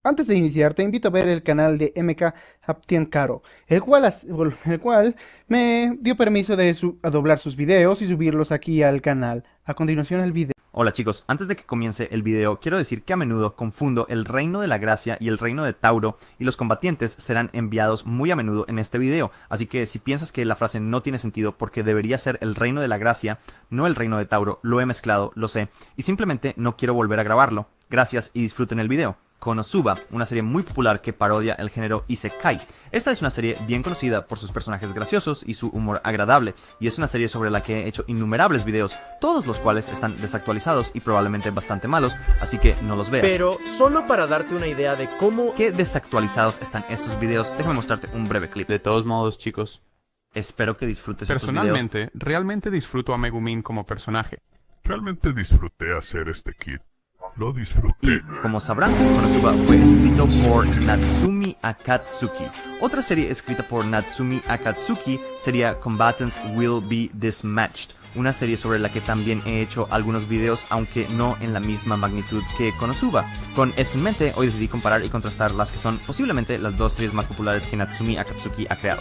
Antes de iniciar, te invito a ver el canal de MK Haptian Caro, el cual me dio permiso de a doblar sus videos y subirlos aquí al canal. A continuación, el video. Hola chicos, antes de que comience el video, quiero decir que a menudo confundo el reino de la gracia y el reino de Tauro, y los combatientes serán enviados muy a menudo en este video, así que si piensas que la frase no tiene sentido porque debería ser el reino de la gracia, no el reino de Tauro, lo he mezclado, lo sé, y simplemente no quiero volver a grabarlo. Gracias y disfruten el video. Konosuba, una serie muy popular que parodia el género Isekai. Esta es una serie bien conocida por sus personajes graciosos y su humor agradable, y es una serie sobre la que he hecho innumerables videos, todos los cuales están desactualizados y probablemente bastante malos, así que no los veas. Pero solo para darte una idea de cómo... ¿Qué desactualizados están estos videos? Déjame mostrarte un breve clip. De todos modos, chicos, Espero que disfrutes estos videos. personalmente, realmente disfruto a Megumin como personaje. Realmente disfruté hacer este kit. Lo disfruté. Como sabrán, Konosuba fue escrito por Natsumi Akatsuki. Otra serie escrita por Natsumi Akatsuki sería Combatants Will Be Dismatched, una serie sobre la que también he hecho algunos videos, aunque no en la misma magnitud que Konosuba. Con esto en mente, hoy decidí comparar y contrastar las que son posiblemente las dos series más populares que Natsumi Akatsuki ha creado: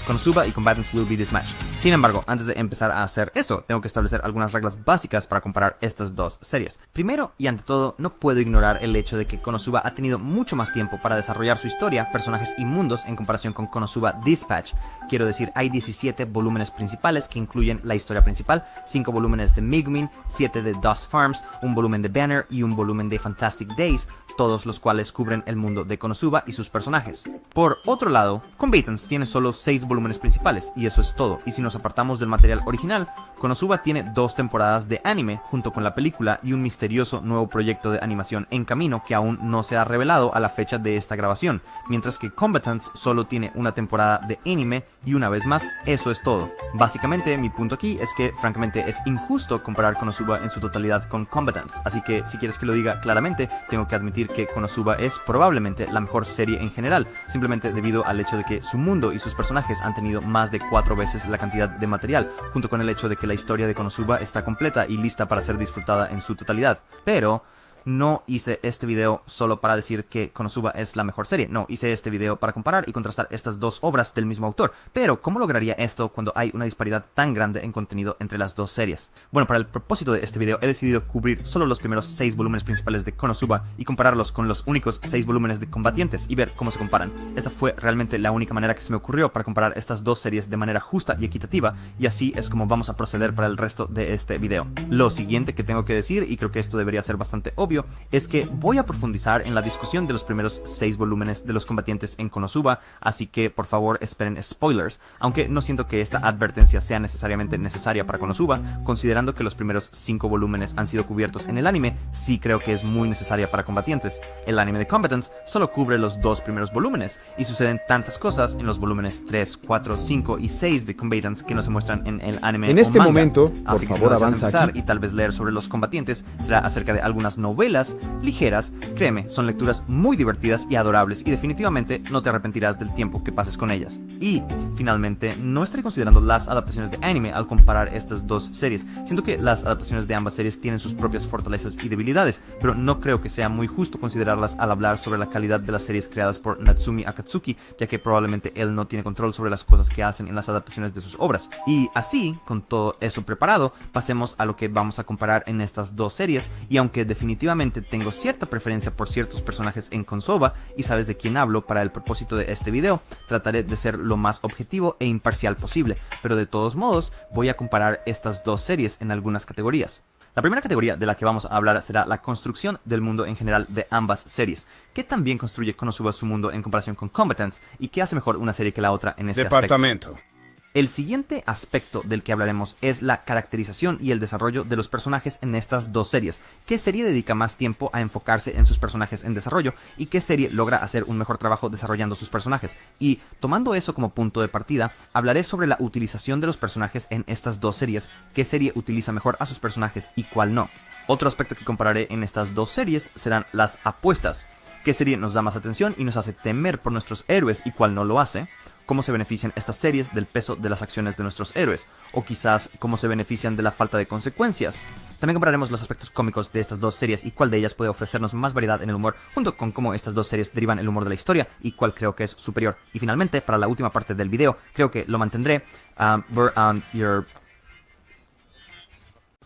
Konosuba y Combatants Will Be Dismatched. Sin embargo, antes de empezar a hacer eso, tengo que establecer algunas reglas básicas para comparar estas dos series. Primero y ante todo, no puedo ignorar el hecho de que Konosuba ha tenido mucho más tiempo para desarrollar su historia, personajes y mundos en comparación con Konosuba Dispatch. Quiero decir, hay 17 volúmenes principales que incluyen la historia principal, 5 volúmenes de Megumin, 7 de Dust Farms, un volumen de Banner y un volumen de Fantastic Days, todos los cuales cubren el mundo de Konosuba y sus personajes. Por otro lado, Combatants tiene solo 6 volúmenes principales, y eso es todo, y si nos apartamos del material original, Konosuba tiene 2 temporadas de anime junto con la película y un misterioso nuevo proyecto de animación en camino que aún no se ha revelado a la fecha de esta grabación, mientras que Combatants solo tiene una temporada de anime y una vez más, eso es todo. Básicamente, mi punto aquí es que francamente es injusto comparar Konosuba en su totalidad con Combatants, así que si quieres que lo diga claramente, tengo que admitir que Konosuba es probablemente la mejor serie en general, simplemente debido al hecho de que su mundo y sus personajes han tenido más de 4 veces la cantidad de material, junto con el hecho de que la historia de Konosuba está completa y lista para ser disfrutada en su totalidad. Pero no hice este video solo para decir que Konosuba es la mejor serie, no, hice este video para comparar y contrastar estas dos obras del mismo autor. Pero, ¿cómo lograría esto cuando hay una disparidad tan grande en contenido entre las dos series? Bueno, para el propósito de este video he decidido cubrir solo los primeros 6 volúmenes principales de Konosuba y compararlos con los únicos 6 volúmenes de Combatientes y ver cómo se comparan. Esta fue realmente la única manera que se me ocurrió para comparar estas dos series de manera justa y equitativa, y así es como vamos a proceder para el resto de este video. Lo siguiente que tengo que decir, y creo que esto debería ser bastante obvio, es que voy a profundizar en la discusión de los primeros 6 volúmenes de los combatientes en Konosuba, así que por favor esperen spoilers, aunque no siento que esta advertencia sea necesariamente necesaria para Konosuba, considerando que los primeros 5 volúmenes han sido cubiertos en el anime, sí creo que es muy necesaria para Combatientes. El anime de Combatants solo cubre los 2 primeros volúmenes, y suceden tantas cosas en los volúmenes 3, 4, 5 y 6 de Combatants que no se muestran en el anime En o este manga. momento, por Así que si favor, no deseas avanza empezar aquí. y tal vez leer sobre los combatientes, será acerca de algunas novelas ligeras. Créeme, son lecturas muy divertidas y adorables, y definitivamente no te arrepentirás del tiempo que pases con ellas. Y finalmente, no estaré considerando las adaptaciones de anime al comparar estas dos series. Siento que las adaptaciones de ambas series tienen sus propias fortalezas y debilidades, pero no creo que sea muy justo considerarlas al hablar sobre la calidad de las series creadas por Natsumi Akatsuki, ya que probablemente él no tiene control sobre las cosas que hacen en las adaptaciones de sus obras. Y así, con todo eso preparado, pasemos a lo que vamos a comparar en estas dos series, y aunque definitivamente tengo cierta preferencia por ciertos personajes en Konosuba, y sabes de quién hablo para el propósito de este video, trataré de ser lo más objetivo e imparcial posible, pero de todos modos voy a comparar estas dos series en algunas categorías. La primera categoría de la que vamos a hablar será la construcción del mundo en general de ambas series. ¿Qué tan bien construye Konosuba su mundo en comparación con Combatants, y qué hace mejor una serie que la otra en este aspecto? Departamento. El siguiente aspecto del que hablaremos es la caracterización y el desarrollo de los personajes en estas dos series. ¿Qué serie dedica más tiempo a enfocarse en sus personajes en desarrollo, y qué serie logra hacer un mejor trabajo desarrollando sus personajes? Y tomando eso como punto de partida, hablaré sobre la utilización de los personajes en estas dos series, qué serie utiliza mejor a sus personajes y cuál no. Otro aspecto que compararé en estas dos series serán las apuestas. ¿Qué serie nos da más atención y nos hace temer por nuestros héroes y cuál no lo hace? cómo se benefician estas series del peso de las acciones de nuestros héroes, o quizás cómo se benefician de la falta de consecuencias. También compararemos los aspectos cómicos de estas dos series y cuál de ellas puede ofrecernos más variedad en el humor, junto con cómo estas dos series derivan el humor de la historia y cuál creo que es superior. Y finalmente, para la última parte del video, creo que lo mantendré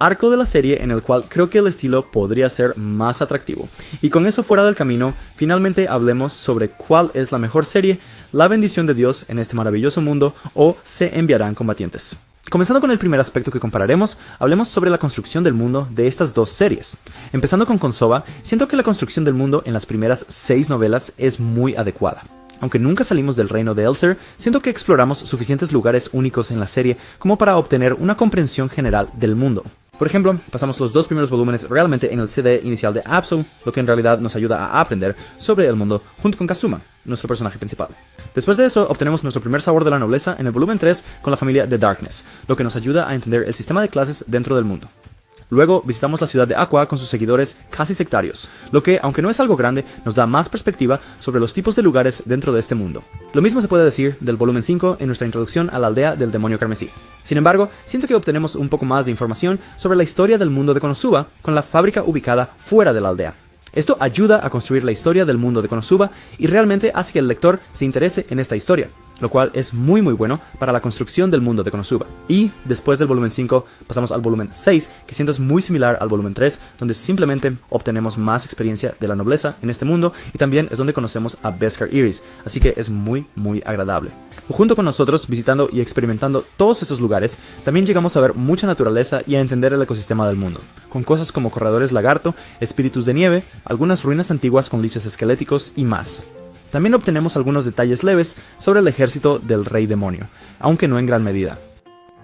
arco de la serie en el cual creo que el estilo podría ser más atractivo. Y con eso fuera del camino, finalmente hablemos sobre cuál es la mejor serie, la bendición de Dios en este maravilloso mundo o se enviarán combatientes. Comenzando con el primer aspecto que compararemos, hablemos sobre la construcción del mundo de estas dos series. Empezando con Konosuba, siento que la construcción del mundo en las primeras 6 novelas es muy adecuada. Aunque nunca salimos del reino de Elser, siento que exploramos suficientes lugares únicos en la serie como para obtener una comprensión general del mundo. Por ejemplo, pasamos los 2 primeros volúmenes realmente en el CD inicial de Absol, lo que en realidad nos ayuda a aprender sobre el mundo junto con Kazuma, nuestro personaje principal. Después de eso, obtenemos nuestro primer sabor de la nobleza en el volumen 3 con la familia The Darkness, lo que nos ayuda a entender el sistema de clases dentro del mundo. Luego visitamos la ciudad de Aqua con sus seguidores casi sectarios, lo que, aunque no es algo grande, nos da más perspectiva sobre los tipos de lugares dentro de este mundo. Lo mismo se puede decir del volumen 5 en nuestra introducción a la aldea del demonio carmesí. Sin embargo, siento que obtenemos un poco más de información sobre la historia del mundo de Konosuba con la fábrica ubicada fuera de la aldea. Esto ayuda a construir la historia del mundo de Konosuba y realmente hace que el lector se interese en esta historia, lo cual es muy bueno para la construcción del mundo de Konosuba. Y después del volumen 5 pasamos al volumen 6, que siento es muy similar al volumen 3, donde simplemente obtenemos más experiencia de la nobleza en este mundo y también es donde conocemos a Beskar Iris, así que es muy agradable. Junto con nosotros, visitando y experimentando todos esos lugares, también llegamos a ver mucha naturaleza y a entender el ecosistema del mundo, con cosas como corredores lagarto, espíritus de nieve, algunas ruinas antiguas con liches esqueléticos y más. También obtenemos algunos detalles leves sobre el ejército del rey demonio, aunque no en gran medida.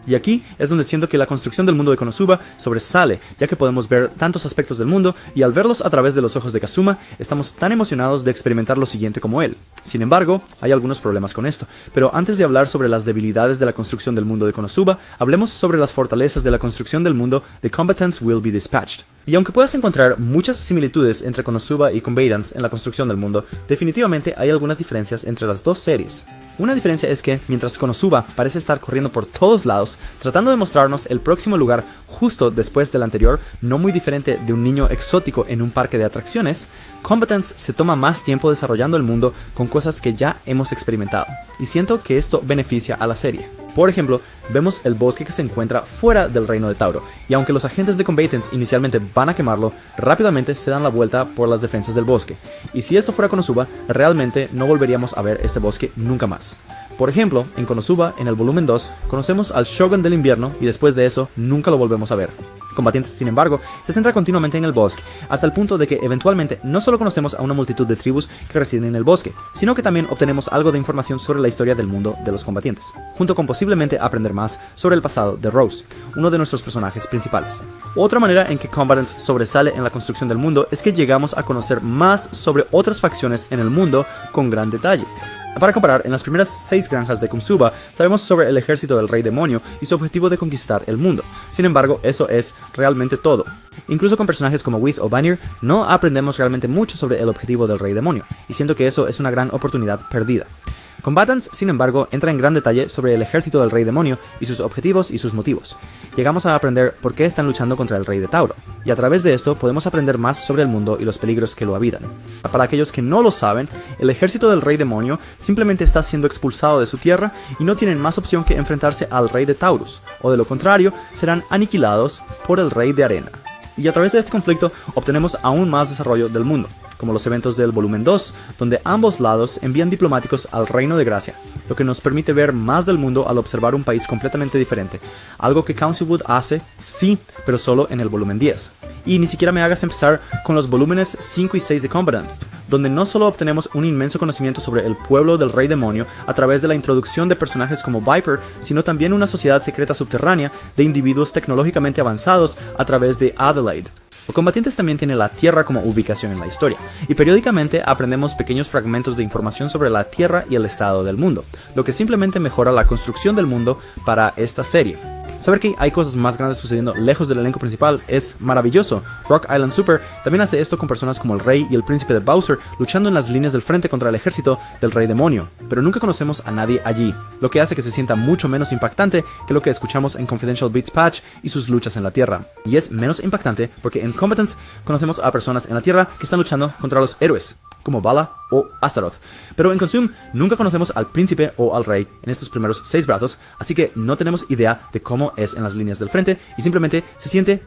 Y aquí es donde siento que la construcción del mundo de Konosuba sobresale, ya que podemos ver tantos aspectos del mundo y al verlos a través de los ojos de Kazuma, estamos tan emocionados de experimentar lo siguiente como él. Sin embargo, hay algunos problemas con esto, pero antes de hablar sobre las debilidades de la construcción del mundo de Konosuba, hablemos sobre las fortalezas de la construcción del mundo de Combatants Will Be Dispatched. Y aunque puedas encontrar muchas similitudes entre Konosuba y Combatants en la construcción del mundo, definitivamente hay algunas diferencias entre las dos series. Una diferencia es que, mientras Konosuba parece estar corriendo por todos lados, tratando de mostrarnos el próximo lugar justo después del anterior, no muy diferente de un niño exótico en un parque de atracciones, Combatants se toma más tiempo desarrollando el mundo con cosas que ya hemos experimentado, y siento que esto beneficia a la serie. Por ejemplo, vemos el bosque que se encuentra fuera del reino de Tauro, y aunque los agentes de Combatants inicialmente van a quemarlo, rápidamente se dan la vuelta por las defensas del bosque, y si esto fuera Konosuba, realmente no volveríamos a ver este bosque nunca más. Por ejemplo, en Konosuba, en el volumen 2, conocemos al Shogun del invierno y después de eso nunca lo volvemos a ver. Combatientes, sin embargo, se centra continuamente en el bosque, hasta el punto de que eventualmente no solo conocemos a una multitud de tribus que residen en el bosque, sino que también obtenemos algo de información sobre la historia del mundo de los combatientes, junto con posiblemente aprender más sobre el pasado de Rose, uno de nuestros personajes principales. Otra manera en que Combatants sobresale en la construcción del mundo es que llegamos a conocer más sobre otras facciones en el mundo con gran detalle. Para comparar, en las primeras 6 granjas de Konosuba sabemos sobre el ejército del rey demonio y su objetivo de conquistar el mundo. Sin embargo, eso es realmente todo. Incluso con personajes como Whis o Vanir, no aprendemos realmente mucho sobre el objetivo del rey demonio, y siento que eso es una gran oportunidad perdida. Combatants, sin embargo, entra en gran detalle sobre el ejército del rey demonio y sus objetivos y sus motivos. Llegamos a aprender por qué están luchando contra el rey de Tauro, y a través de esto podemos aprender más sobre el mundo y los peligros que lo habitan. Para aquellos que no lo saben, el ejército del rey demonio simplemente está siendo expulsado de su tierra y no tienen más opción que enfrentarse al rey de Taurus, o de lo contrario, serán aniquilados por el rey de arena. Y a través de este conflicto obtenemos aún más desarrollo del mundo, como los eventos del volumen 2, donde ambos lados envían diplomáticos al Reino de Gracia, lo que nos permite ver más del mundo al observar un país completamente diferente, algo que Councilwood hace, sí, pero solo en el volumen 10. Y ni siquiera me hagas empezar con los volúmenes 5 y 6 de Combatants, donde no solo obtenemos un inmenso conocimiento sobre el pueblo del Rey Demonio a través de la introducción de personajes como Viper, sino también una sociedad secreta subterránea de individuos tecnológicamente avanzados a través de Adelaide. Los Combatientes también tiene la Tierra como ubicación en la historia, y periódicamente aprendemos pequeños fragmentos de información sobre la Tierra y el estado del mundo, lo que simplemente mejora la construcción del mundo para esta serie. Saber que hay cosas más grandes sucediendo lejos del elenco principal es maravilloso. Rock Island Super también hace esto con personas como el Rey y el Príncipe de Bowser luchando en las líneas del frente contra el ejército del Rey Demonio, pero nunca conocemos a nadie allí, lo que hace que se sienta mucho menos impactante que lo que escuchamos en Confidential Beats Patch y sus luchas en la Tierra. Y es menos impactante porque en Combatants conocemos a personas en la Tierra que están luchando contra los héroes, como Bala o Astaroth. Pero en Consume nunca conocemos al príncipe o al rey en estos primeros 6 brazos, así que no tenemos idea de cómo es en las líneas del frente y simplemente se siente.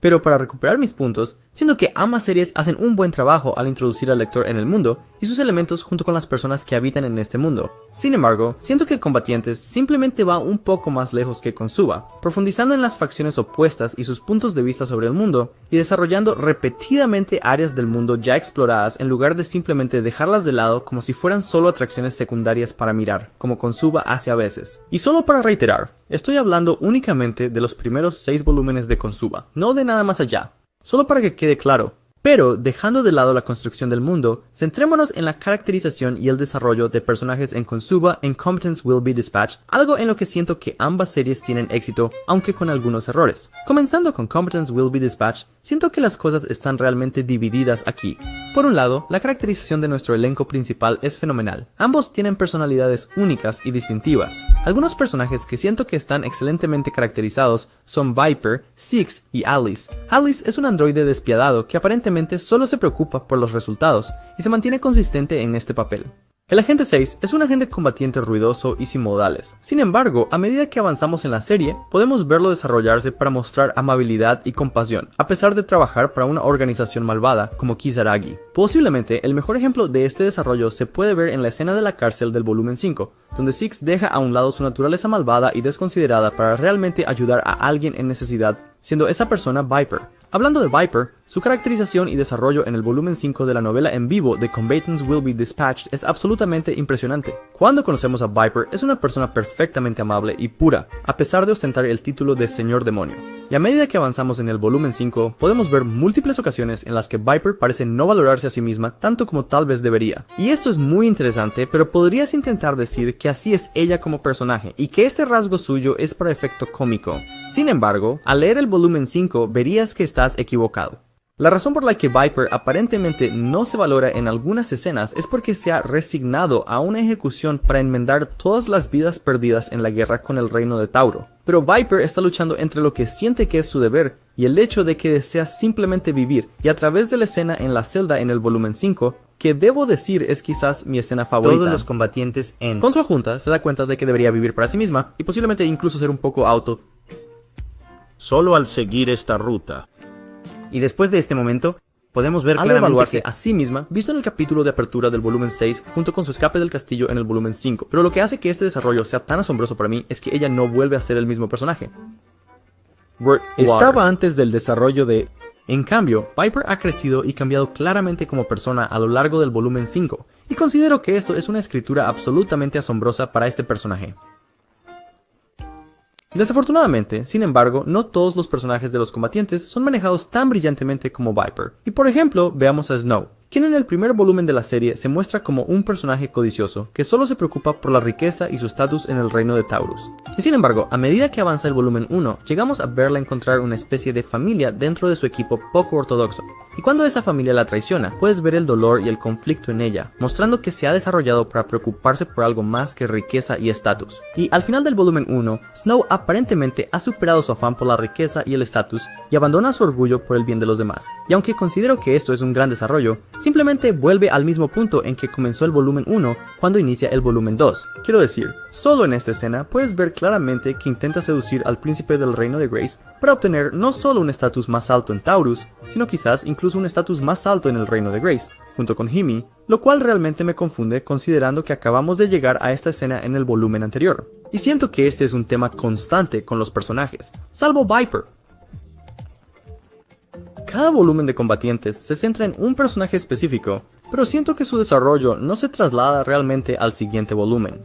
Pero para recuperar mis puntos, siento que ambas series hacen un buen trabajo al introducir al lector en el mundo y sus elementos junto con las personas que habitan en este mundo. Sin embargo, siento que Combatientes simplemente va un poco más lejos que Konosuba, profundizando en las facciones opuestas y sus puntos de vista sobre el mundo, y desarrollando repetidamente áreas del mundo ya exploradas en lugar de simplemente dejarlas de lado como si fueran solo atracciones secundarias para mirar, como Konosuba hace a veces. Y solo para reiterar, estoy hablando únicamente de los primeros 6 volúmenes de Konosuba, no de nada más allá. Solo para que quede claro. Pero, dejando de lado la construcción del mundo, centrémonos en la caracterización y el desarrollo de personajes en Konosuba en Competence Will Be Dispatched, algo en lo que siento que ambas series tienen éxito, aunque con algunos errores. Comenzando con Competence Will Be Dispatched, siento que las cosas están realmente divididas aquí. Por un lado, la caracterización de nuestro elenco principal es fenomenal. Ambos tienen personalidades únicas y distintivas. Algunos personajes que siento que están excelentemente caracterizados son Viper, Six y Alice. Alice es un androide despiadado que aparentemente solo se preocupa por los resultados y se mantiene consistente en este papel. El agente 6 es un agente combatiente ruidoso y sin modales. Sin embargo, a medida que avanzamos en la serie, podemos verlo desarrollarse para mostrar amabilidad y compasión, a pesar de trabajar para una organización malvada como Kisaragi. Posiblemente el mejor ejemplo de este desarrollo se puede ver en la escena de la cárcel del volumen 5, donde Six deja a un lado su naturaleza malvada y desconsiderada para realmente ayudar a alguien en necesidad, siendo esa persona Viper. Hablando de Viper, su caracterización y desarrollo en el volumen 5 de la novela en vivo de Combatants Will Be Dispatched es absolutamente impresionante. Cuando conocemos a Viper, es una persona perfectamente amable y pura, a pesar de ostentar el título de Señor Demonio. Y a medida que avanzamos en el volumen 5, podemos ver múltiples ocasiones en las que Viper parece no valorarse a sí misma tanto como tal vez debería. Y esto es muy interesante, pero podrías intentar decir que así es ella como personaje, y que este rasgo suyo es para efecto cómico. Sin embargo, al leer el volumen 5, verías que estás equivocado. La razón por la que Viper aparentemente no se valora en algunas escenas es porque se ha resignado a una ejecución para enmendar todas las vidas perdidas en la guerra con el reino de Tauro. Pero Viper está luchando entre lo que siente que es su deber y el hecho de que desea simplemente vivir, y a través de la escena en la celda en el volumen 5, que debo decir es quizás mi escena favorita. Todos los combatientes Con su adjunta se da cuenta de que debería vivir para sí misma y posiblemente incluso ser un poco Solo al seguir esta ruta. Y después de este momento, podemos ver al claramente evaluarse que a sí misma, visto en el capítulo de apertura del volumen 6 junto con su escape del castillo en el volumen 5, pero lo que hace que este desarrollo sea tan asombroso para mí es que ella no vuelve a ser el mismo personaje. Estaba antes del desarrollo de... En cambio, Viper ha crecido y cambiado claramente como persona a lo largo del volumen 5, y considero que esto es una escritura absolutamente asombrosa para este personaje. Desafortunadamente, sin embargo, no todos los personajes de los combatientes son manejados tan brillantemente como Viper. Y por ejemplo, veamos a Snow, quien en el primer volumen de la serie se muestra como un personaje codicioso, que solo se preocupa por la riqueza y su estatus en el reino de Taurus. Y sin embargo, a medida que avanza el volumen 1, llegamos a verla encontrar una especie de familia dentro de su equipo poco ortodoxo. Y cuando esa familia la traiciona, puedes ver el dolor y el conflicto en ella, mostrando que se ha desarrollado para preocuparse por algo más que riqueza y estatus. Y al final del volumen 1, Snow aparentemente ha superado su afán por la riqueza y el estatus, y abandona su orgullo por el bien de los demás. Y aunque considero que esto es un gran desarrollo, simplemente vuelve al mismo punto en que comenzó el volumen 1 cuando inicia el volumen 2. Quiero decir, solo en esta escena puedes ver claramente que intenta seducir al príncipe del reino de Grace para obtener no solo un estatus más alto en Taurus, sino quizás incluso un estatus más alto en el reino de Grace, junto con Himi, lo cual realmente me confunde considerando que acabamos de llegar a esta escena en el volumen anterior. Y siento que este es un tema constante con los personajes, salvo Viper. Cada volumen de Combatientes se centra en un personaje específico, pero siento que su desarrollo no se traslada realmente al siguiente volumen.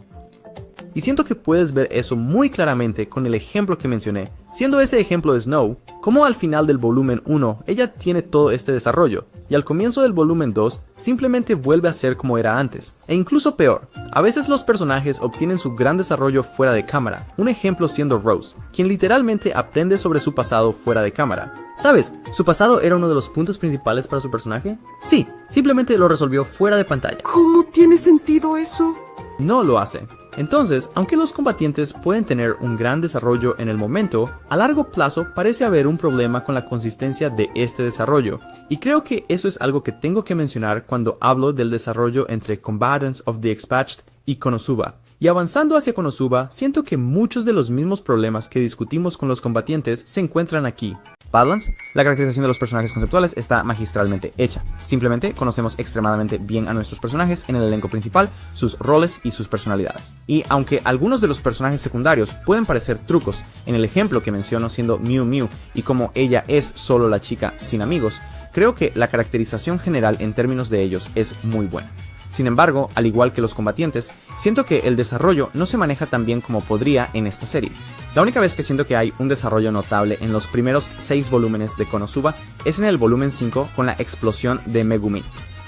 Y siento que puedes ver eso muy claramente con el ejemplo que mencioné, siendo ese ejemplo de Snow, como al final del volumen 1 ella tiene todo este desarrollo, y al comienzo del volumen 2 simplemente vuelve a ser como era antes, e incluso peor. A veces los personajes obtienen su gran desarrollo fuera de cámara, un ejemplo siendo Rose, quien literalmente aprende sobre su pasado fuera de cámara. ¿Sabes? ¿Su pasado era uno de los puntos principales para su personaje? Sí, simplemente lo resolvió fuera de pantalla. ¿Cómo tiene sentido eso? No lo hace. Entonces, aunque los combatientes pueden tener un gran desarrollo en el momento, a largo plazo parece haber un problema con la consistencia de este desarrollo, y creo que eso es algo que tengo que mencionar cuando hablo del desarrollo entre Combatants of the Dispatched y Konosuba. Y avanzando hacia Konosuba, siento que muchos de los mismos problemas que discutimos con los combatientes se encuentran aquí. Balance, la caracterización de los personajes conceptuales está magistralmente hecha. Simplemente conocemos extremadamente bien a nuestros personajes en el elenco principal, sus roles y sus personalidades. Y aunque algunos de los personajes secundarios pueden parecer trucos, en el ejemplo que menciono siendo Miu Miu y como ella es solo la chica sin amigos, creo que la caracterización general en términos de ellos es muy buena. Sin embargo, al igual que los combatientes, siento que el desarrollo no se maneja tan bien como podría en esta serie. La única vez que siento que hay un desarrollo notable en los primeros 6 volúmenes de Konosuba es en el volumen 5 con la explosión de Megumin.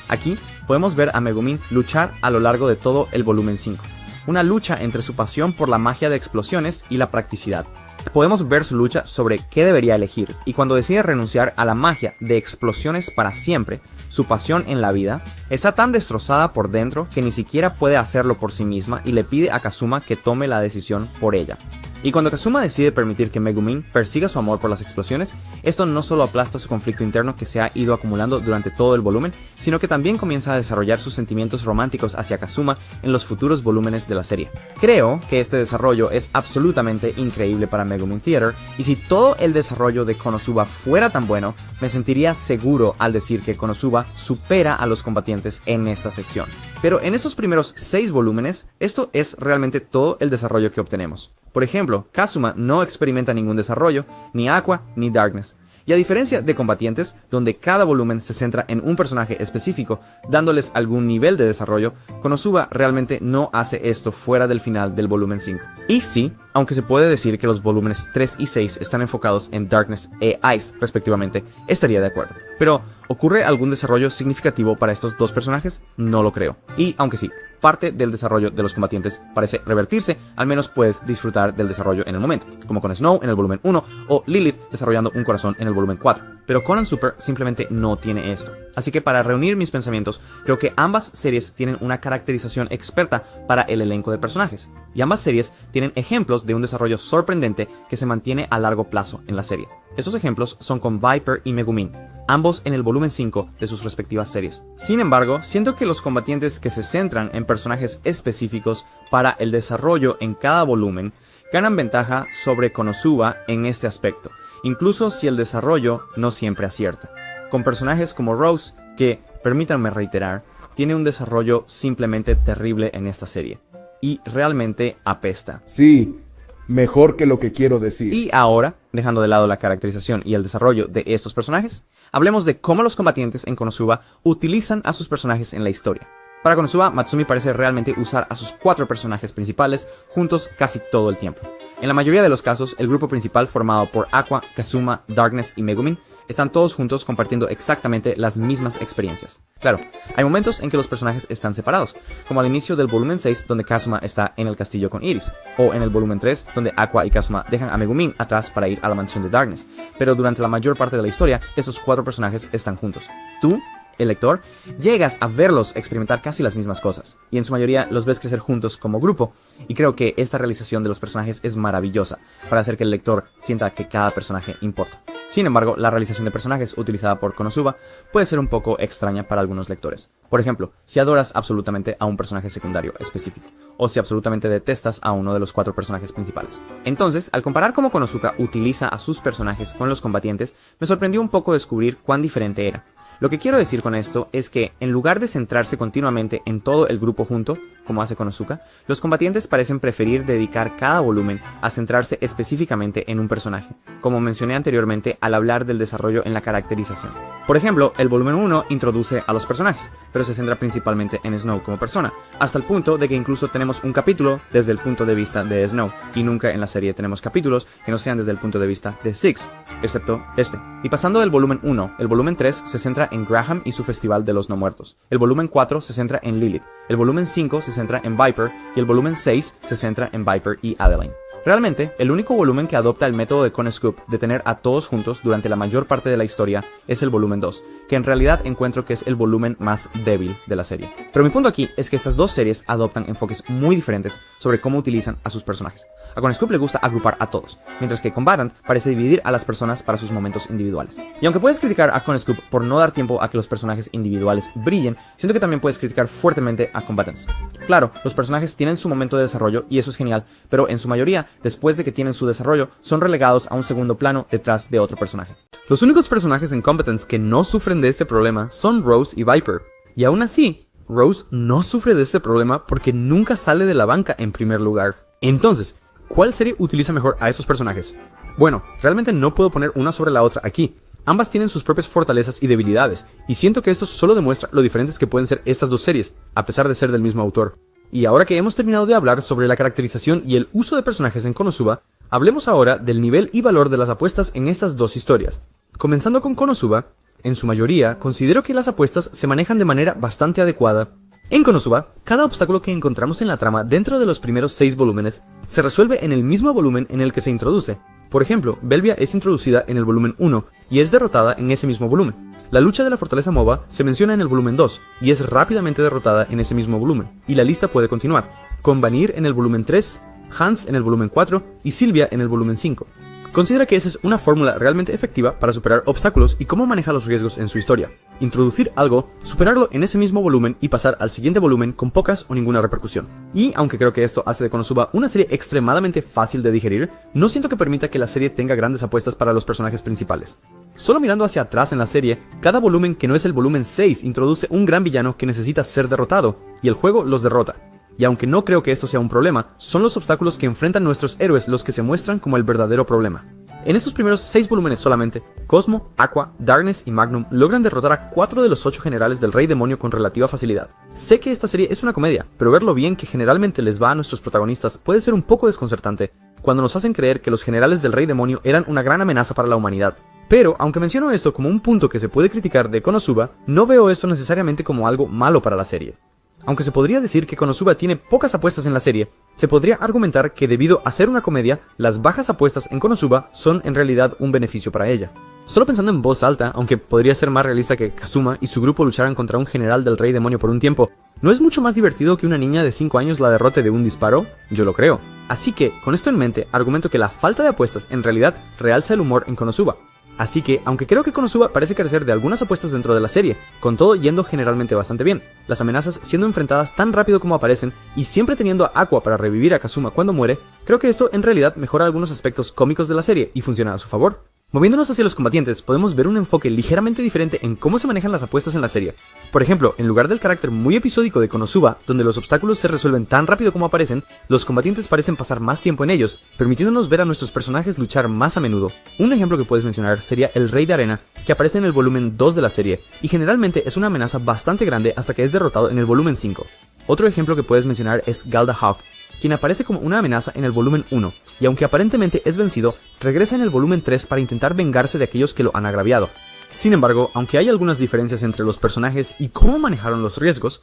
Aquí podemos ver a Megumin luchar a lo largo de todo el volumen 5, una lucha entre su pasión por la magia de explosiones y la practicidad. Podemos ver su lucha sobre qué debería elegir, y cuando decide renunciar a la magia de explosiones para siempre, su pasión en la vida, está tan destrozada por dentro que ni siquiera puede hacerlo por sí misma y le pide a Kazuma que tome la decisión por ella. Y cuando Kazuma decide permitir que Megumin persiga su amor por las explosiones, esto no solo aplasta su conflicto interno que se ha ido acumulando durante todo el volumen, sino que también comienza a desarrollar sus sentimientos románticos hacia Kazuma en los futuros volúmenes de la serie. Creo que este desarrollo es absolutamente increíble para Megumin Theater, y si todo el desarrollo de Konosuba fuera tan bueno, me sentiría seguro al decir que Konosuba supera a los combatientes en esta sección. Pero en estos primeros 6 volúmenes, esto es realmente todo el desarrollo que obtenemos. Por ejemplo, Kazuma no experimenta ningún desarrollo, ni Aqua ni Darkness. Y a diferencia de Combatientes, donde cada volumen se centra en un personaje específico, dándoles algún nivel de desarrollo, Konosuba realmente no hace esto fuera del final del volumen 5. Y sí, aunque se puede decir que los volúmenes 3 y 6 están enfocados en Darkness e Ice, respectivamente, estaría de acuerdo. Pero, ¿ocurre algún desarrollo significativo para estos dos personajes? No lo creo. Y aunque sí, parte del desarrollo de los combatientes parece revertirse, al menos puedes disfrutar del desarrollo en el momento, como con Snow en el volumen 1 o Lilith desarrollando un corazón en el volumen 4. Pero Conan Super simplemente no tiene esto. Así que para reunir mis pensamientos, creo que ambas series tienen una caracterización experta para el elenco de personajes, y ambas series tienen ejemplos de un desarrollo sorprendente que se mantiene a largo plazo en la serie. Esos ejemplos son con Viper y Megumin, ambos en el volumen 5 de sus respectivas series. Sin embargo, siento que los combatientes que se centran en personajes específicos para el desarrollo en cada volumen ganan ventaja sobre Konosuba en este aspecto, incluso si el desarrollo no siempre acierta. Con personajes como Rose, que, permítanme reiterar, tiene un desarrollo simplemente terrible en esta serie, y realmente apesta. Sí, mejor que lo que quiero decir. Y ahora, dejando de lado la caracterización y el desarrollo de estos personajes, hablemos de cómo los combatientes en Konosuba utilizan a sus personajes en la historia. Para Konosuba, Matsumi parece realmente usar a sus 4 personajes principales juntos casi todo el tiempo. En la mayoría de los casos, el grupo principal formado por Aqua, Kazuma, Darkness y Megumin están todos juntos compartiendo exactamente las mismas experiencias. Claro, hay momentos en que los personajes están separados, como al inicio del volumen 6 donde Kazuma está en el castillo con Iris, o en el volumen 3 donde Aqua y Kazuma dejan a Megumin atrás para ir a la mansión de Darkness, pero durante la mayor parte de la historia, esos 4 personajes están juntos. Tú, el lector, llegas a verlos experimentar casi las mismas cosas, y en su mayoría los ves crecer juntos como grupo, y creo que esta realización de los personajes es maravillosa, para hacer que el lector sienta que cada personaje importa. Sin embargo, la realización de personajes utilizada por Konosuba puede ser un poco extraña para algunos lectores. Por ejemplo, si adoras absolutamente a un personaje secundario específico, o si absolutamente detestas a uno de los 4 personajes principales. Entonces, al comparar cómo Konosuba utiliza a sus personajes con los combatientes, me sorprendió un poco descubrir cuán diferente era. Lo que quiero decir con esto es que, en lugar de centrarse continuamente en todo el grupo junto, como hace Konosuba, los combatientes parecen preferir dedicar cada volumen a centrarse específicamente en un personaje, como mencioné anteriormente al hablar del desarrollo en la caracterización. Por ejemplo, el volumen 1 introduce a los personajes, pero se centra principalmente en Snow como persona, hasta el punto de que incluso tenemos un capítulo desde el punto de vista de Snow, y nunca en la serie tenemos capítulos que no sean desde el punto de vista de Six, excepto este. Y pasando del volumen 1, el volumen 3 se centra centra en Graham y su Festival de los No Muertos. El volumen 4 se centra en Lilith. El volumen 5 se centra en Viper y el volumen 6 se centra en Viper y Adeline. Realmente, el único volumen que adopta el método de ConeScoop de tener a todos juntos durante la mayor parte de la historia es el volumen 2, que en realidad encuentro que es el volumen más débil de la serie. Pero mi punto aquí es que estas dos series adoptan enfoques muy diferentes sobre cómo utilizan a sus personajes. A ConeScoop le gusta agrupar a todos, mientras que Combatant parece dividir a las personas para sus momentos individuales. Y aunque puedes criticar a ConeScoop por no dar tiempo a que los personajes individuales brillen, siento que también puedes criticar fuertemente a Combatants. Claro, los personajes tienen su momento de desarrollo y eso es genial, pero en su mayoría, después de que tienen su desarrollo, son relegados a un segundo plano detrás de otro personaje. Los únicos personajes en Combatants que no sufren de este problema son Rose y Viper. Y aún así, Rose no sufre de este problema porque nunca sale de la banca en primer lugar. Entonces, ¿cuál serie utiliza mejor a esos personajes? Bueno, realmente no puedo poner una sobre la otra aquí. Ambas tienen sus propias fortalezas y debilidades, y siento que esto solo demuestra lo diferentes que pueden ser estas dos series, a pesar de ser del mismo autor. Y ahora que hemos terminado de hablar sobre la caracterización y el uso de personajes en Konosuba, hablemos ahora del nivel y valor de las apuestas en estas dos historias. Comenzando con Konosuba, en su mayoría considero que las apuestas se manejan de manera bastante adecuada. En Konosuba, cada obstáculo que encontramos en la trama dentro de los primeros 6 volúmenes se resuelve en el mismo volumen en el que se introduce. Por ejemplo, Belvia es introducida en el volumen 1 y es derrotada en ese mismo volumen. La lucha de la fortaleza Moba se menciona en el volumen 2 y es rápidamente derrotada en ese mismo volumen, y la lista puede continuar, con Vanir en el volumen 3, Hans en el volumen 4 y Sylvia en el volumen 5. Considera que esa es una fórmula realmente efectiva para superar obstáculos y cómo maneja los riesgos en su historia. Introducir algo, superarlo en ese mismo volumen y pasar al siguiente volumen con pocas o ninguna repercusión. Y aunque creo que esto hace de Konosuba una serie extremadamente fácil de digerir, no siento que permita que la serie tenga grandes apuestas para los personajes principales. Solo mirando hacia atrás en la serie, cada volumen que no es el volumen 6 introduce un gran villano que necesita ser derrotado, y el juego los derrota. Y aunque no creo que esto sea un problema, son los obstáculos que enfrentan nuestros héroes los que se muestran como el verdadero problema. En estos primeros 6 volúmenes solamente, Cosmo, Aqua, Darkness y Magnum logran derrotar a 4 de los 8 generales del Rey Demonio con relativa facilidad. Sé que esta serie es una comedia, pero ver lo bien que generalmente les va a nuestros protagonistas puede ser un poco desconcertante cuando nos hacen creer que los generales del Rey Demonio eran una gran amenaza para la humanidad. Pero, aunque menciono esto como un punto que se puede criticar de Konosuba, no veo esto necesariamente como algo malo para la serie. Aunque se podría decir que Konosuba tiene pocas apuestas en la serie, se podría argumentar que debido a ser una comedia, las bajas apuestas en Konosuba son en realidad un beneficio para ella. Solo pensando en voz alta, aunque podría ser más realista que Kazuma y su grupo lucharan contra un general del Rey Demonio por un tiempo, ¿no es mucho más divertido que una niña de 5 años la derrote de un disparo? Yo lo creo. Así que, con esto en mente, argumento que la falta de apuestas en realidad realza el humor en Konosuba. Así que, aunque creo que Konosuba parece carecer de algunas apuestas dentro de la serie, con todo yendo generalmente bastante bien, las amenazas siendo enfrentadas tan rápido como aparecen y siempre teniendo a Aqua para revivir a Kazuma cuando muere, creo que esto en realidad mejora algunos aspectos cómicos de la serie y funciona a su favor. Moviéndonos hacia los combatientes, podemos ver un enfoque ligeramente diferente en cómo se manejan las apuestas en la serie. Por ejemplo, en lugar del carácter muy episódico de Konosuba, donde los obstáculos se resuelven tan rápido como aparecen, los combatientes parecen pasar más tiempo en ellos, permitiéndonos ver a nuestros personajes luchar más a menudo. Un ejemplo que puedes mencionar sería el Rey de Arena, que aparece en el volumen 2 de la serie, y generalmente es una amenaza bastante grande hasta que es derrotado en el volumen 5. Otro ejemplo que puedes mencionar es Galda Hawk, quien aparece como una amenaza en el volumen 1, y aunque aparentemente es vencido, regresa en el volumen 3 para intentar vengarse de aquellos que lo han agraviado. Sin embargo, aunque hay algunas diferencias entre los personajes y cómo manejaron los riesgos,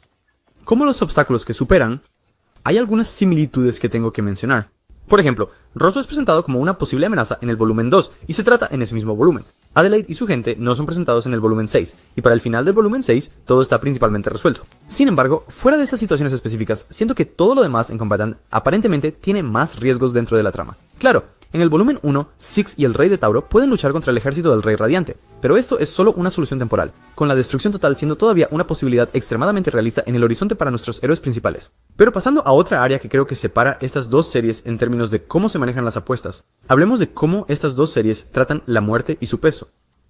como los obstáculos que superan, hay algunas similitudes que tengo que mencionar. Por ejemplo, Rosso es presentado como una posible amenaza en el volumen 2, y se trata en ese mismo volumen. Adelaide y su gente no son presentados en el volumen 6, y para el final del volumen 6 todo está principalmente resuelto. Sin embargo, fuera de estas situaciones específicas, siento que todo lo demás en Combatant aparentemente tiene más riesgos dentro de la trama. Claro, en el volumen 1, Six y el Rey de Tauro pueden luchar contra el ejército del Rey Radiante, pero esto es solo una solución temporal, con la destrucción total siendo todavía una posibilidad extremadamente realista en el horizonte para nuestros héroes principales. Pero pasando a otra área que creo que separa estas dos series en términos de cómo se manejan las apuestas, hablemos de cómo estas dos series tratan la muerte y su peso.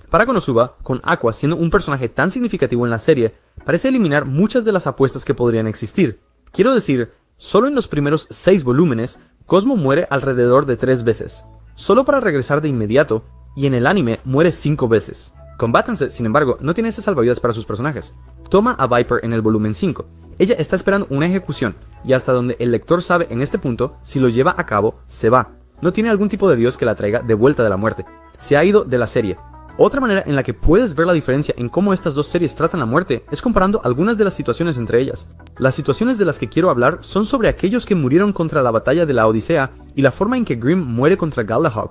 Para Konosuba, con Aqua siendo un personaje tan significativo en la serie, parece eliminar muchas de las apuestas que podrían existir. Quiero decir, solo en los primeros 6 volúmenes, Cosmo muere alrededor de 3 veces, solo para regresar de inmediato, y en el anime muere 5 veces. Combatants, sin embargo, no tiene esas salvavidas para sus personajes. Toma a Viper en el volumen 5. Ella está esperando una ejecución, y hasta donde el lector sabe en este punto, si lo lleva a cabo, se va. No tiene algún tipo de dios que la traiga de vuelta de la muerte. Se ha ido de la serie. Otra manera en la que puedes ver la diferencia en cómo estas dos series tratan la muerte es comparando algunas de las situaciones entre ellas. Las situaciones de las que quiero hablar son sobre aquellos que murieron contra la batalla de la Odisea y la forma en que Grimm muere contra Galahad.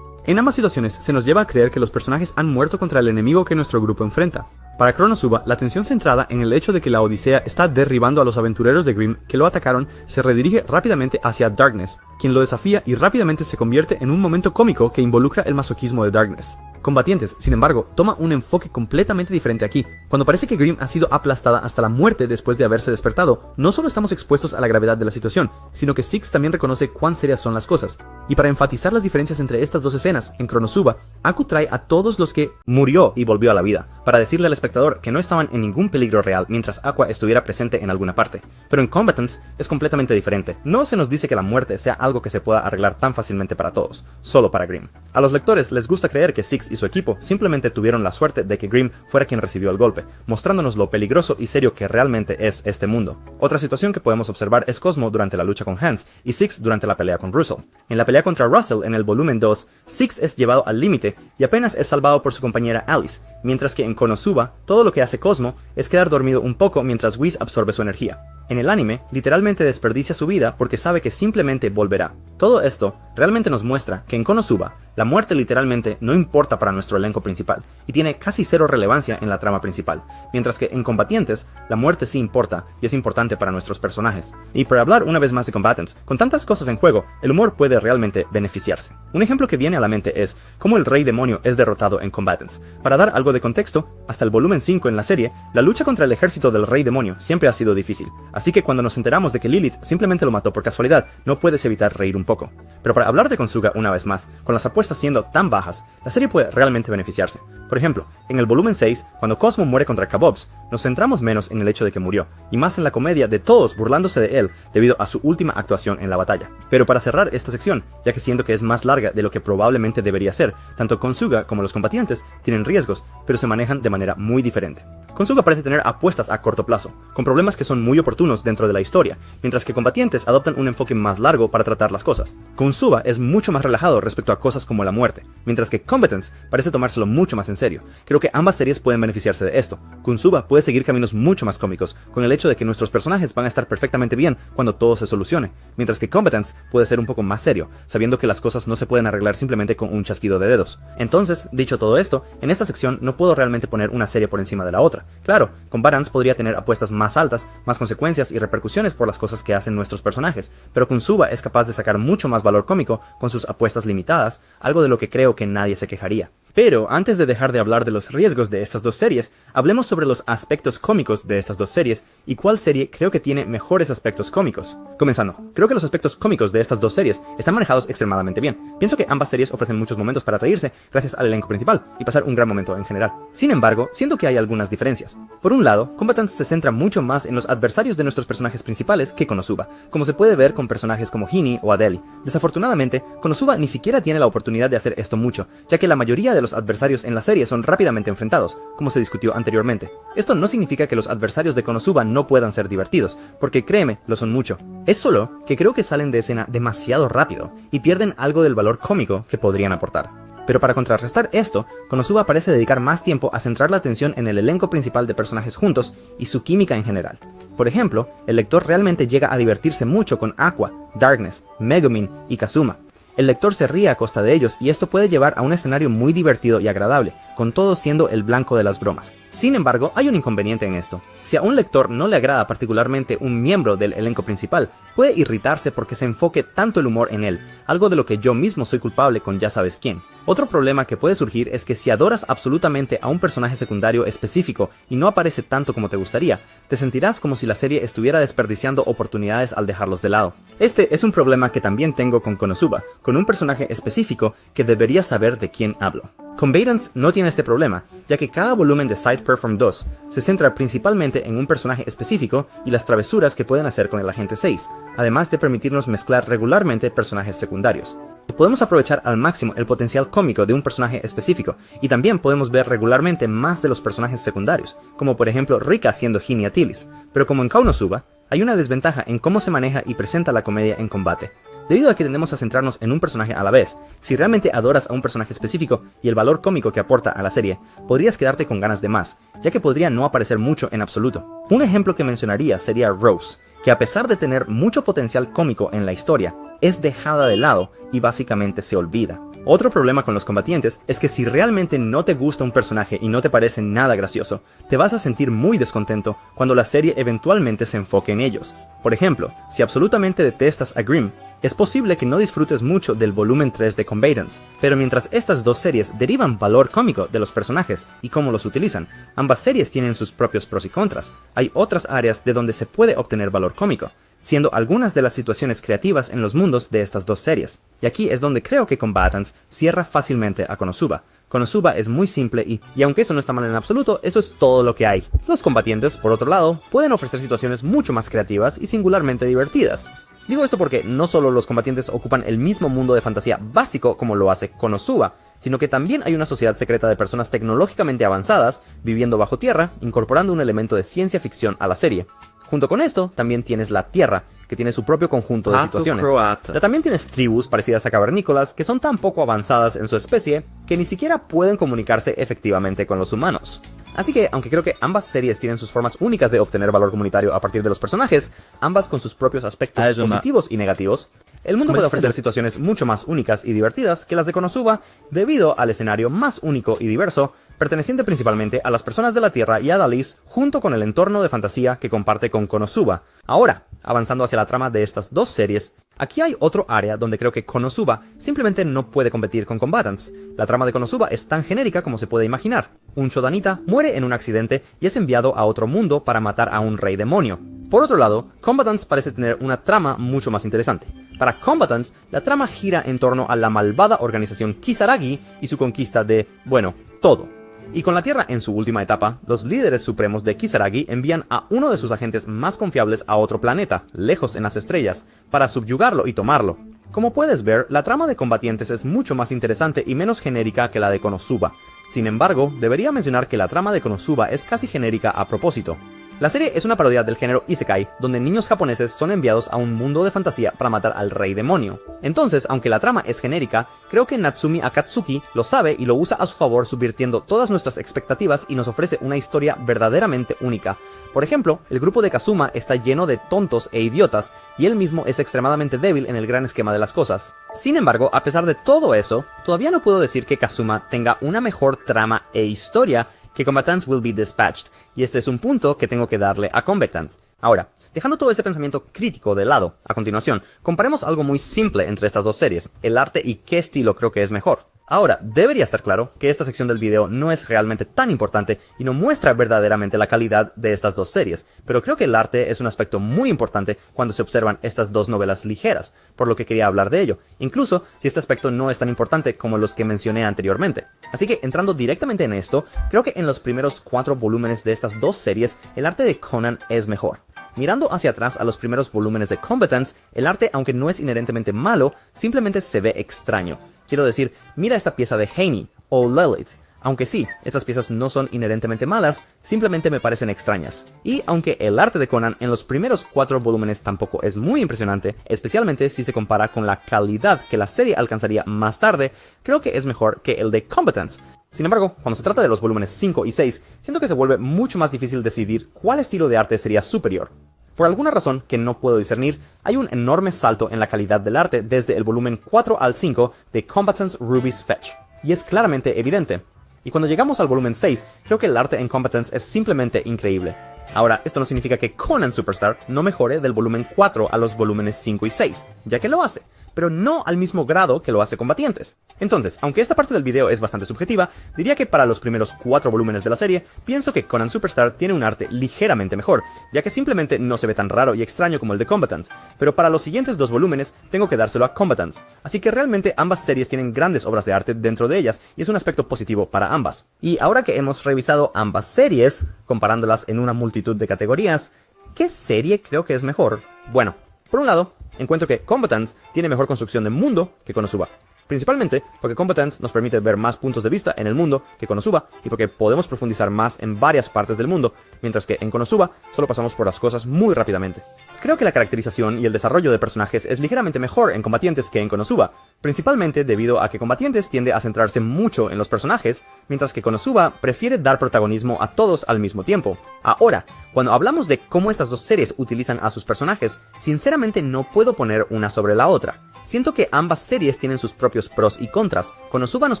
En ambas situaciones se nos lleva a creer que los personajes han muerto contra el enemigo que nuestro grupo enfrenta. Para Konosuba, la atención centrada en el hecho de que la Odisea está derribando a los aventureros de Grimm que lo atacaron se redirige rápidamente hacia Darkness, quien lo desafía y rápidamente se convierte en un momento cómico que involucra el masoquismo de Darkness. Combatientes, sin embargo, toma un enfoque completamente diferente aquí. Cuando parece que Grimm ha sido aplastada hasta la muerte después de haberse despertado, no solo estamos expuestos a la gravedad de la situación, sino que Six también reconoce cuán serias son las cosas. Y para enfatizar las diferencias entre estas dos escenas, en Konosuba, Aku trae a todos los que murió y volvió a la vida, para decirle al espectador que no estaban en ningún peligro real mientras Aqua estuviera presente en alguna parte. Pero en Combatants es completamente diferente. No se nos dice que la muerte sea algo que se pueda arreglar tan fácilmente para todos, solo para Grimm. A los lectores les gusta creer que Six y su equipo simplemente tuvieron la suerte de que Grimm fuera quien recibió el golpe, mostrándonos lo peligroso y serio que realmente es este mundo. Otra situación que podemos observar es Cosmo durante la lucha con Hans y Six durante la pelea con Russell. En la pelea contra Russell en el volumen 2, Six es llevado al límite y apenas es salvado por su compañera Alice, mientras que en Konosuba todo lo que hace Cosmo es quedar dormido un poco mientras Whis absorbe su energía. En el anime, literalmente desperdicia su vida porque sabe que simplemente volverá. Todo esto realmente nos muestra que en Konosuba, la muerte literalmente no importa para nuestro elenco principal y tiene casi cero relevancia en la trama principal, mientras que en Combatientes, la muerte sí importa y es importante para nuestros personajes. Y para hablar una vez más de Combatants, con tantas cosas en juego, el humor puede realmente beneficiarse. Un ejemplo que viene a la mente es cómo el Rey Demonio es derrotado en Combatants. Para dar algo de contexto, hasta el volumen 5 en la serie, la lucha contra el ejército del Rey Demonio siempre ha sido difícil, así que cuando nos enteramos de que Lilith simplemente lo mató por casualidad, no puedes evitar reír un poco. Pero para hablar de Konosuba una vez más, con las apuestas siendo tan bajas, la serie puede realmente beneficiarse. Por ejemplo, en el volumen 6, cuando Cosmo muere contra Kabobs, nos centramos menos en el hecho de que murió, y más en la comedia de todos burlándose de él debido a su última actuación en la batalla. Pero para cerrar esta sección, ya que siento que es más larga de lo que probablemente debería ser, tanto Konosuba como los combatientes tienen riesgos, pero se manejan de manera muy diferente. Konosuba parece tener apuestas a corto plazo, con problemas que son muy oportunos dentro de la historia, mientras que Combatientes adoptan un enfoque más largo para tratar las cosas. Konosuba es mucho más relajado respecto a cosas como la muerte, mientras que Combatants parece tomárselo mucho más en serio. Creo que ambas series pueden beneficiarse de esto. Konosuba puede seguir caminos mucho más cómicos, con el hecho de que nuestros personajes van a estar perfectamente bien cuando todo se solucione, mientras que Combatants puede ser un poco más serio, sabiendo que las cosas no se pueden arreglar simplemente con un chasquido de dedos. Entonces, dicho todo esto, en esta sección no puedo realmente poner una serie por encima de la otra. Claro, Combatants podría tener apuestas más altas, más consecuencias y repercusiones por las cosas que hacen nuestros personajes, pero Konosuba es capaz de sacar mucho más valor cómico con sus apuestas limitadas, algo de lo que creo que nadie se quejaría. Pero antes de dejar de hablar de los riesgos de estas dos series, hablemos sobre los aspectos cómicos de estas dos series y cuál serie creo que tiene mejores aspectos cómicos. Comenzando, creo que los aspectos cómicos de estas dos series están manejados extremadamente bien. Pienso que ambas series ofrecen muchos momentos para reírse gracias al elenco principal y pasar un gran momento en general. Sin embargo, siento que hay algunas diferencias. Por un lado, Combatants se centra mucho más en los adversarios de nuestros personajes principales que Konosuba, como se puede ver con personajes como Hini o Adeli. Desafortunadamente, Konosuba ni siquiera tiene la oportunidad de hacer esto mucho, ya que la mayoría de los adversarios en la serie son rápidamente enfrentados, como se discutió anteriormente. Esto no significa que los adversarios de Konosuba no puedan ser divertidos, porque créeme, lo son mucho. Es solo que creo que salen de escena demasiado rápido y pierden algo del valor cómico que podrían aportar. Pero para contrarrestar esto, Konosuba parece dedicar más tiempo a centrar la atención en el elenco principal de personajes juntos y su química en general. Por ejemplo, el lector realmente llega a divertirse mucho con Aqua, Darkness, Megumin y Kazuma. El lector se ríe a costa de ellos y esto puede llevar a un escenario muy divertido y agradable, con todos siendo el blanco de las bromas. Sin embargo, hay un inconveniente en esto. Si a un lector no le agrada particularmente un miembro del elenco principal, puede irritarse porque se enfoque tanto el humor en él, algo de lo que yo mismo soy culpable con ya sabes quién. Otro problema que puede surgir es que si adoras absolutamente a un personaje secundario específico y no aparece tanto como te gustaría, te sentirás como si la serie estuviera desperdiciando oportunidades al dejarlos de lado. Este es un problema que también tengo con Konosuba, con un personaje específico que deberías saber de quién hablo. Combatants no tiene este problema, ya que cada volumen de Side Perform 2 se centra principalmente en un personaje específico y las travesuras que pueden hacer con el Agente 6, además de permitirnos mezclar regularmente personajes secundarios. Podemos aprovechar al máximo el potencial cómico de un personaje específico, y también podemos ver regularmente más de los personajes secundarios, como por ejemplo Rika siendo Hini Atilis, pero como en Konosuba, hay una desventaja en cómo se maneja y presenta la comedia en combate. debido a que tendemos a centrarnos en un personaje a la vez. Si realmente adoras a un personaje específico y el valor cómico que aporta a la serie, podrías quedarte con ganas de más, ya que podría no aparecer mucho en absoluto. Un ejemplo que mencionaría sería Rose, que a pesar de tener mucho potencial cómico en la historia, es dejada de lado y básicamente se olvida. Otro problema con los combatientes es que si realmente no te gusta un personaje y no te parece nada gracioso, te vas a sentir muy descontento cuando la serie eventualmente se enfoque en ellos. Por ejemplo, si absolutamente detestas a Grimm, es posible que no disfrutes mucho del volumen 3 de Combatants, pero mientras estas dos series derivan valor cómico de los personajes y cómo los utilizan, ambas series tienen sus propios pros y contras. Hay otras áreas de donde se puede obtener valor cómico, siendo algunas de las situaciones creativas en los mundos de estas dos series. Y aquí es donde creo que Combatants cierra fácilmente a Konosuba. Konosuba es muy simple y aunque eso no está mal en absoluto, eso es todo lo que hay. Los combatientes, por otro lado, pueden ofrecer situaciones mucho más creativas y singularmente divertidas. Digo esto porque no solo los combatientes ocupan el mismo mundo de fantasía básico como lo hace Konosuba, sino que también hay una sociedad secreta de personas tecnológicamente avanzadas viviendo bajo tierra, incorporando un elemento de ciencia ficción a la serie. Junto con esto, también tienes la Tierra, que tiene su propio conjunto de situaciones. Ya también tienes tribus parecidas a cavernícolas, que son tan poco avanzadas en su especie, que ni siquiera pueden comunicarse efectivamente con los humanos. Así que, aunque creo que ambas series tienen sus formas únicas de obtener valor comunitario a partir de los personajes, ambas con sus propios aspectos positivos y negativos, el mundo puede ofrecer situaciones mucho más únicas y divertidas que las de Konosuba, debido al escenario más único y diverso, perteneciente principalmente a las personas de la Tierra y a Dalis, junto con el entorno de fantasía que comparte con Konosuba. Ahora, avanzando hacia la trama de estas dos series, aquí hay otro área donde creo que Konosuba simplemente no puede competir con Combatants. La trama de Konosuba es tan genérica como se puede imaginar. Un Shodanita muere en un accidente y es enviado a otro mundo para matar a un rey demonio. Por otro lado, Combatants parece tener una trama mucho más interesante. Para Combatants, la trama gira en torno a la malvada organización Kisaragi y su conquista de, bueno, todo. Y con la Tierra en su última etapa, los líderes supremos de Kisaragi envían a uno de sus agentes más confiables a otro planeta, lejos en las estrellas, para subyugarlo y tomarlo. Como puedes ver, la trama de combatientes es mucho más interesante y menos genérica que la de Konosuba. Sin embargo, debería mencionar que la trama de Konosuba es casi genérica a propósito. La serie es una parodia del género Isekai, donde niños japoneses son enviados a un mundo de fantasía para matar al rey demonio. Entonces, aunque la trama es genérica, creo que Natsumi Akatsuki lo sabe y lo usa a su favor, subvirtiendo todas nuestras expectativas y nos ofrece una historia verdaderamente única. Por ejemplo, el grupo de Kazuma está lleno de tontos e idiotas, y él mismo es extremadamente débil en el gran esquema de las cosas. Sin embargo, a pesar de todo eso, todavía no puedo decir que Kazuma tenga una mejor trama e historia que Combatants Will Be Dispatched, y este es un punto que tengo que darle a Combatants. Ahora, dejando todo ese pensamiento crítico de lado, a continuación, comparemos algo muy simple entre estas dos series, el arte y qué estilo creo que es mejor. Ahora, debería estar claro que esta sección del video no es realmente tan importante y no muestra verdaderamente la calidad de estas dos series, pero creo que el arte es un aspecto muy importante cuando se observan estas dos novelas ligeras, por lo que quería hablar de ello, incluso si este aspecto no es tan importante como los que mencioné anteriormente. Así que entrando directamente en esto, creo que en los primeros 4 volúmenes de estas dos series, el arte de Conan es mejor. Mirando hacia atrás a los primeros volúmenes de Combatants, el arte, aunque no es inherentemente malo, simplemente se ve extraño. Quiero decir, mira esta pieza de Haney o Lilith. Aunque sí, estas piezas no son inherentemente malas, simplemente me parecen extrañas. Y aunque el arte de Conan en los primeros 4 volúmenes tampoco es muy impresionante, especialmente si se compara con la calidad que la serie alcanzaría más tarde, creo que es mejor que el de Combatants. Sin embargo, cuando se trata de los volúmenes 5 y 6, siento que se vuelve mucho más difícil decidir cuál estilo de arte sería superior. Por alguna razón que no puedo discernir, hay un enorme salto en la calidad del arte desde el volumen 4 al 5 de Combatants Ruby's Fetch, y es claramente evidente. Y cuando llegamos al volumen 6, creo que el arte en Combatants es simplemente increíble. Ahora, esto no significa que Conan Superstar no mejore del volumen 4 a los volúmenes 5 y 6, ya que lo hace, pero no al mismo grado que lo hace Combatientes. Entonces, aunque esta parte del video es bastante subjetiva, diría que para los primeros 4 volúmenes de la serie, pienso que Conan Superstar tiene un arte ligeramente mejor, ya que simplemente no se ve tan raro y extraño como el de Combatants, pero para los siguientes 2 volúmenes tengo que dárselo a Combatants, así que realmente ambas series tienen grandes obras de arte dentro de ellas y es un aspecto positivo para ambas. Y ahora que hemos revisado ambas series, comparándolas en una multitud de categorías, ¿qué serie creo que es mejor? Bueno, por un lado, encuentro que Combatants tiene mejor construcción de mundo que Konosuba. principalmente porque Competent nos permite ver más puntos de vista en el mundo que Konosuba y porque podemos profundizar más en varias partes del mundo, mientras que en Konosuba solo pasamos por las cosas muy rápidamente. Creo que la caracterización y el desarrollo de personajes es ligeramente mejor en Combatientes que en Konosuba, principalmente debido a que Combatientes tiende a centrarse mucho en los personajes, mientras que Konosuba prefiere dar protagonismo a todos al mismo tiempo. Ahora, cuando hablamos de cómo estas dos series utilizan a sus personajes, sinceramente no puedo poner una sobre la otra. Siento que ambas series tienen sus propios pros y contras. Konosuba nos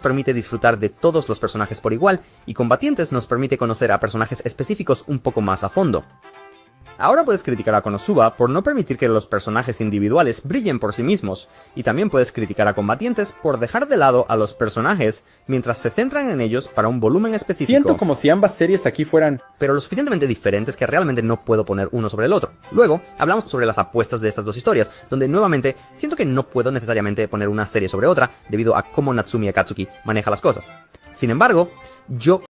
permite disfrutar de todos los personajes por igual, y Combatientes nos permite conocer a personajes específicos un poco más a fondo. Ahora puedes criticar a Konosuba por no permitir que los personajes individuales brillen por sí mismos, y también puedes criticar a Combatientes por dejar de lado a los personajes mientras se centran en ellos para un volumen específico. Siento como si ambas series aquí fueran... pero lo suficientemente diferentes que realmente no puedo poner uno sobre el otro. Luego, hablamos sobre las apuestas de estas dos historias, donde nuevamente siento que no puedo necesariamente poner una serie sobre otra debido a cómo Natsumi Akatsuki maneja las cosas. Sin embargo, yo